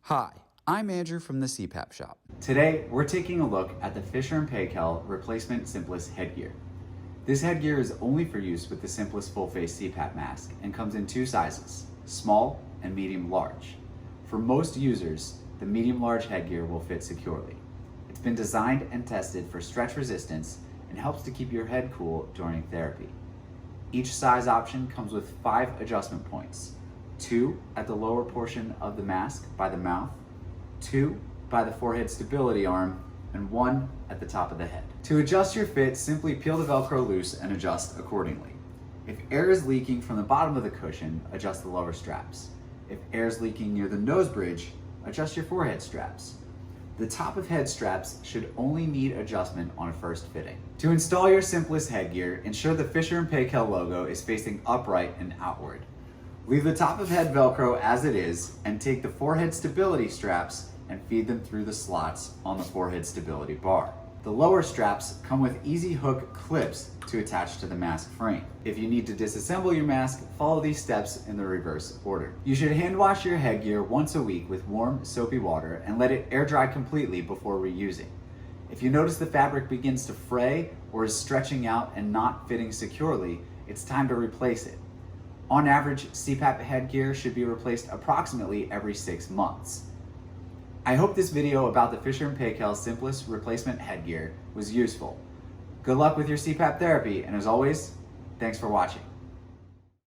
Hi, I'm Andrew from the CPAP shop. Today, we're taking a look at the Fisher & Paykel Replacement Simplus Headgear. This headgear is only for use with the Simplus full-face CPAP mask and comes in two sizes, small and medium-large. For most users, the medium-large headgear will fit securely. It's been designed and tested for stretch resistance and helps to keep your head cool during therapy. Each size option comes with 5 adjustment points. 2 at the lower portion of the mask by the mouth, 2 by the forehead stability arm, and 1 at the top of the head. To adjust your fit, simply peel the Velcro loose and adjust accordingly. If air is leaking from the bottom of the cushion, adjust the lower straps. If air is leaking near the nose bridge, adjust your forehead straps. The top of head straps should only need adjustment on a first fitting. To install your Simplus headgear, ensure the Fisher & Paykel logo is facing upright and outward. Leave the top of head Velcro as it is and take the forehead stability straps and feed them through the slots on the forehead stability bar. The lower straps come with easy hook clips to attach to the mask frame. If you need to disassemble your mask, follow these steps in the reverse order. You should hand wash your headgear once a week with warm, soapy water and let it air dry completely before reusing. If you notice the fabric begins to fray or is stretching out and not fitting securely, it's time to replace it. On average, CPAP headgear should be replaced approximately every 6 months. I hope this video about the Fisher & Paykel Simplus replacement headgear was useful. Good luck with your CPAP therapy, and as always, thanks for watching.